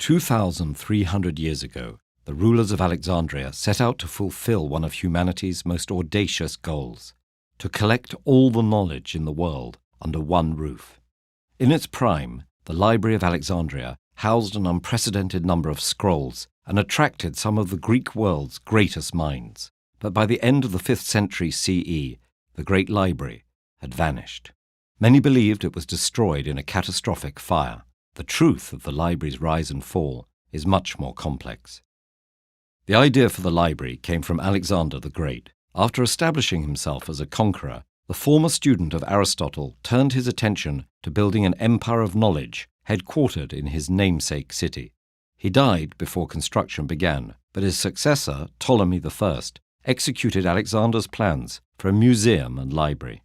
2,300 years ago, the rulers of Alexandria set out to fulfill one of humanity's most audacious goals: to collect all the knowledge in the world under one roof. In its prime, the Library of Alexandria housed an unprecedented number of scrolls and attracted some of the Greek world's greatest minds. But by the end of the 5th century CE, the great library had vanished. Many believed it was destroyed in a catastrophic fire. The truth of the library's rise and fall is much more complex. The idea for the library came from Alexander the Great. After establishing himself as a conqueror, the former student of Aristotle turned his attention to building an empire of knowledge headquartered in his namesake city. He died before construction began, but his successor, Ptolemy I, executed Alexander's plans for a museum and library.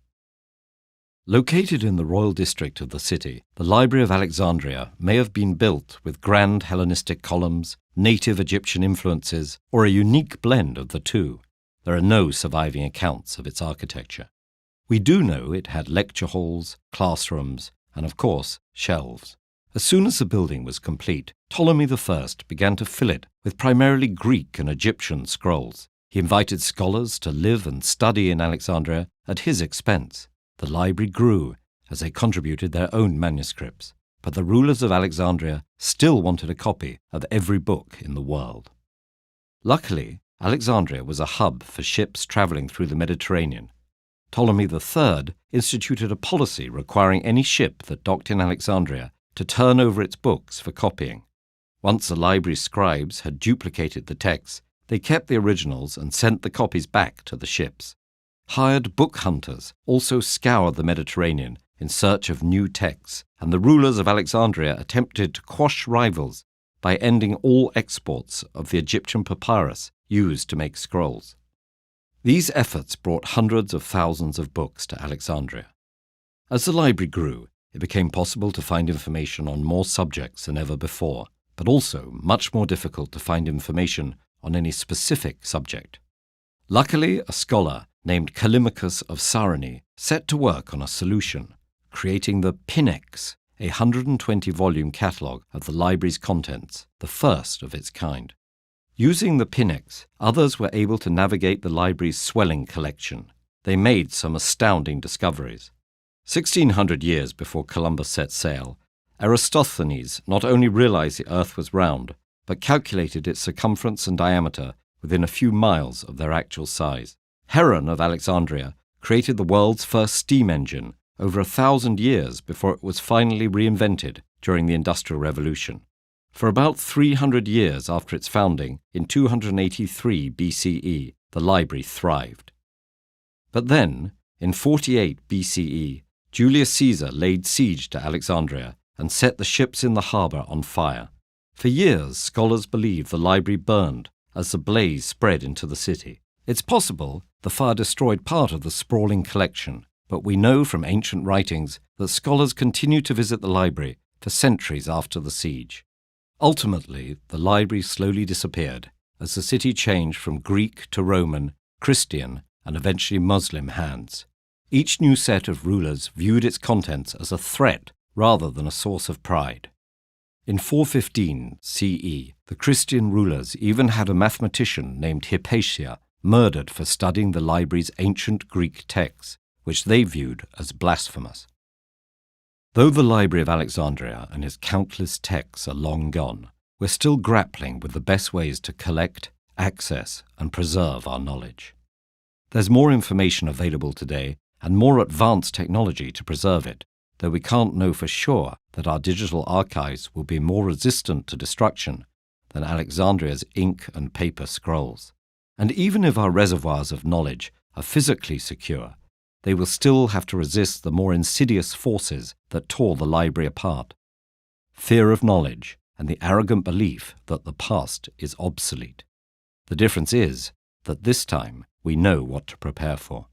Located in the royal district of the city, the Library of Alexandria may have been built with grand Hellenistic columns, native Egyptian influences, or a unique blend of the two. There are no surviving accounts of its architecture. We do know it had lecture halls, classrooms, and of course, shelves. As soon as the building was complete, Ptolemy I began to fill it with primarily Greek and Egyptian scrolls. He invited scholars to live and study in Alexandria at his expense. The library grew as they contributed their own manuscripts, but the rulers of Alexandria still wanted a copy of every book in the world. Luckily, Alexandria was a hub for ships traveling through the Mediterranean. Ptolemy III instituted a policy requiring any ship that docked in Alexandria to turn over its books for copying. Once the library scribes had duplicated the texts, they kept the originals and sent the copies back to the ships. Hired book hunters also scoured the Mediterranean in search of new texts, and the rulers of Alexandria attempted to quash rivals by ending all exports of the Egyptian papyrus used to make scrolls. These efforts brought hundreds of thousands of books to Alexandria. As the library grew, it became possible to find information on more subjects than ever before, but also much more difficult to find information on any specific subject. Luckily, a scholar named Callimachus of Cyrene set to work on a solution, creating the Pinex, a 120-volume catalogue of the library's contents, the first of its kind. Using the Pinex, others were able to navigate the library's swelling collection. They made some astounding discoveries. 1,600 years before Columbus set sail, Eratosthenes not only realized the Earth was round, but calculated its circumference and diameter within a few miles of their actual size. Heron of Alexandria created the world's first steam engine over 1,000 years before it was finally reinvented during the Industrial Revolution. For about 300 years after its founding, in 283 BCE, the library thrived. But then, in 48 BCE, Julius Caesar laid siege to Alexandria and set the ships in the harbour on fire. For years, scholars believed the library burned as the blaze spread into the city. It's possible the fire destroyed part of the sprawling collection, but we know from ancient writings that scholars continued to visit the library for centuries after the siege. Ultimately, the library slowly disappeared as the city changed from Greek to Roman, Christian, and eventually Muslim hands. Each new set of rulers viewed its contents as a threat rather than a source of pride. In 415 CE, the Christian rulers even had a mathematician named Hypatia murdered for studying the library's ancient Greek texts, which they viewed as blasphemous. Though the Library of Alexandria and its countless texts are long gone, we're still grappling with the best ways to collect, access, and preserve our knowledge. There's more information available today and more advanced technology to preserve it, though we can't know for sure that our digital archives will be more resistant to destruction than Alexandria's ink and paper scrolls. And even if our reservoirs of knowledge are physically secure, they will still have to resist the more insidious forces that tore the library apart: fear of knowledge and the arrogant belief that the past is obsolete. The difference is that this time we know what to prepare for.